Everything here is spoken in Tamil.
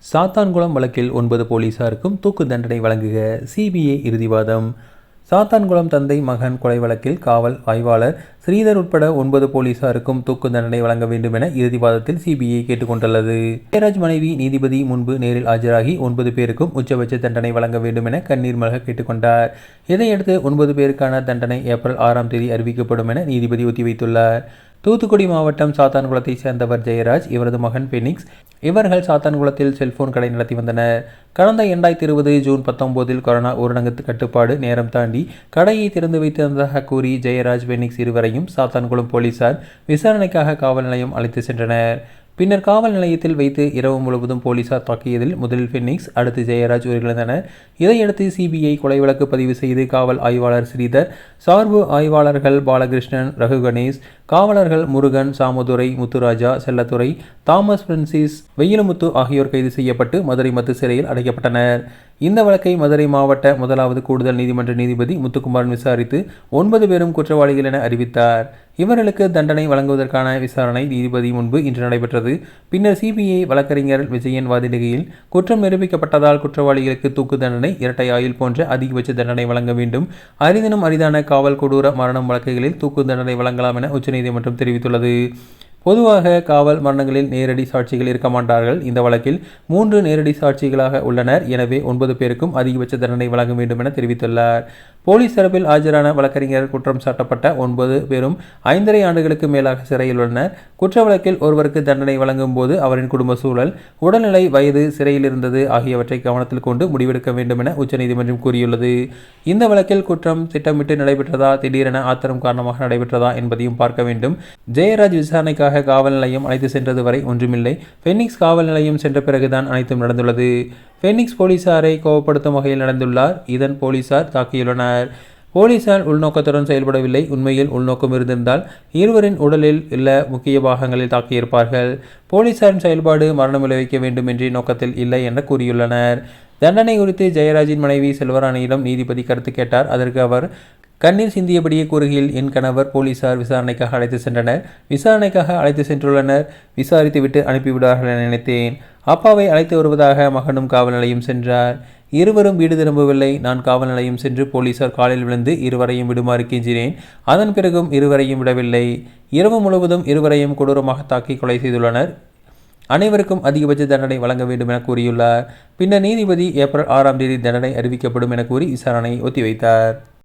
சாத்தான்குளம் வழக்கில் 9 போலீசாருக்கும் தூக்கு தண்டனை வழங்குக சிபிஐ இறுதிவாதம். சாத்தான்குளம் தந்தை மகன் கொலை வழக்கில் காவல் ஆய்வாளர் ஸ்ரீதர் உட்பட 9 போலீசாருக்கும் தூக்கு தண்டனை வழங்க வேண்டும் என இறுதிவாதத்தில் சிபிஐ கேட்டுக்கொண்டுள்ளது. ஜெயராஜ் மனைவி நீதிபதி முன்பு நேரில் ஆஜராகி 9 பேருக்கும் உச்சபட்ச தண்டனை வழங்க வேண்டும் என கண்ணீர் மல்க கேட்டுக்கொண்டார். இதையடுத்து 9 பேருக்கான தண்டனை ஏப்ரல் 6ஆம் தேதி அறிவிக்கப்படும் என நீதிபதி ஒத்திவைத்துள்ளார். தூத்துக்குடி மாவட்டம் சாத்தான்குளத்தை சேர்ந்தவர் ஜெயராஜ், இவரது மகன் பெனிக்ஸ். இவர்கள் சாத்தான்குளத்தில் செல்போன் கடை நடத்தி வந்தனர். கடந்த 2020 ஜூன் 19 கொரோனா ஊரடங்கு கட்டுப்பாடு நேரம் தாண்டி கடையை திறந்து வைத்திருந்ததாக கூறி ஜெயராஜ், பெனிக்ஸ் இருவரையும் சாத்தான்குளம் போலீசார் விசாரணைக்காக காவல் நிலையம் அழைத்து சென்றனர். பின்னர் காவல் நிலையத்தில் வைத்து இரவு முழுவதும் போலீசார் தாக்கியதில் முதலில் பெனிக்ஸ், அடுத்து ஜெயராஜ் உயிரிழந்தனர். இதையடுத்து சிபிஐ கொலை வழக்கு பதிவு செய்து காவல் ஆய்வாளர் ஸ்ரீதர், சார்பு ஆய்வாளர்கள் பாலகிருஷ்ணன், ரகு கணேஷ், காவலர்கள் முருகன், சாமுதுரை, முத்துராஜா, செல்லத்துறை, தாமஸ் பிரான்சிஸ், வெயிலுமுத்து ஆகியோர் கைது செய்யப்பட்டு மதுரை மத்து சிறையில் அடைக்கப்பட்டனர். இந்த வழக்கை மதுரை மாவட்ட 1வது கூடுதல் நீதிமன்ற நீதிபதி முத்துக்குமாரன் விசாரித்து 9 பேரும் குற்றவாளிகள் என அறிவித்தார். இவர்களுக்கு தண்டனை வழங்குவதற்கான விசாரணை நீதிபதி முன்பு இன்று நடைபெற்றது. பின்னர் சிபிஐ வழக்கறிஞர் விஜயன் வாதிடுகையில், குற்றம் நிரூபிக்கப்பட்டதால் குற்றவாளிகளுக்கு தூக்கு தண்டனை, இரட்டை ஆயுள் போன்ற அதிகபட்ச தண்டனை வழங்க வேண்டும். அரிதினும் அரிதான காவல் கொடூர மரணம் வழக்குகளில் தூக்கு தண்டனை வழங்கலாம் என உச்சநீதிமன்றம் தெரிவித்துள்ளது. பொதுவாக காவல் மரணங்களில் நேரடி சாட்சிகள் இருக்க மாட்டார்கள். இந்த வழக்கில் 3 நேரடி சாட்சிகளாக உள்ளனர். எனவே 9 பேருக்கும் அதிகபட்ச தண்டனை வழங்க வேண்டும் என தெரிவித்துள்ளார். போலீஸ் தரப்பில் ஆஜரான வழக்கறிஞர் குற்றம் சாட்டப்பட்ட 9 பேரும் 5½ ஆண்டுகளுக்கு மேலாக சிறையில் உள்ளனர். குற்ற வழக்கில் ஒருவருக்கு தண்டனை வழங்கும் போது அவரின் குடும்ப சூழல், உடல்நிலை, வயது, சிறையில் இருந்தது ஆகியவற்றை கவனத்தில் கொண்டு முடிவெடுக்க வேண்டும் என உச்சநீதிமன்றம் கூறியுள்ளது. இந்த வழக்கில் குற்றம் திட்டமிட்டு நடைபெற்றதா, திடீரென ஆத்திரம் காரணமாக நடைபெற்றதா என்பதையும் பார்க்க வேண்டும். ஜெயராஜ் விசாரணைக்காக காவல் நிலையம் அழைத்து சென்றது வரை ஒன்றுமில்லை. பெனிக்ஸ் காவல் நிலையம் சென்ற பிறகுதான் அனைத்தும் நடந்துள்ளது. பெனிக்ஸ் போலீசாரை கோபப்படுத்தும் வகையில் நடந்துள்ளார். இதன் போலீசார் தாக்கியுள்ளனர். போலீசார் உள்நோக்கத்துடன் செயல்படவில்லை. உண்மையில் உள்நோக்கம் இருந்திருந்தால் இருவரின் உடலில் உள்ள முக்கிய பாகங்களில் தாக்கியிருப்பார்கள். போலீசாரின் செயல்பாடு மரணம் விளைவிக்க வேண்டும் என்ற நோக்கத்தில் இல்லை என கூறியுள்ளனர். தண்டனை குறித்து ஜெயராஜின் மனைவி செல்வராணியிடம் நீதிபதி கருத்து கேட்டார். அதற்கு அவர் கண்ணீர் சிந்தியபடியே கூறுகையில், என் கணவர் போலீசார் விசாரணைக்காக அழைத்து சென்றனர். விசாரணைக்காக அழைத்து சென்றுள்ளனர். விசாரித்துவிட்டு அனுப்பிவிடார்கள் என நினைத்தேன். அப்பாவை அழைத்து வருவதாக மகனும் காவல் நிலையம் சென்றார். இருவரும் வீடு திரும்பவில்லை. நான் காவல் நிலையம் சென்று போலீசார் காலில் விழுந்து இருவரையும் விடுமாறு கெஞ்சினேன். அதன் பிறகும் இருவரையும் விடவில்லை. இரவு முழுவதும் இருவரையும் கொடூரமாக தாக்கி கொலை செய்துள்ளனர். அனைவருக்கும் அதிகபட்ச தண்டனை வழங்க வேண்டும் என கூறியுள்ளார். பின்னர் நீதிபதி ஏப்ரல் 6ஆம் தேதி தண்டனை அறிவிக்கப்படும் என கூறி விசாரணையை ஒத்திவைத்தார்.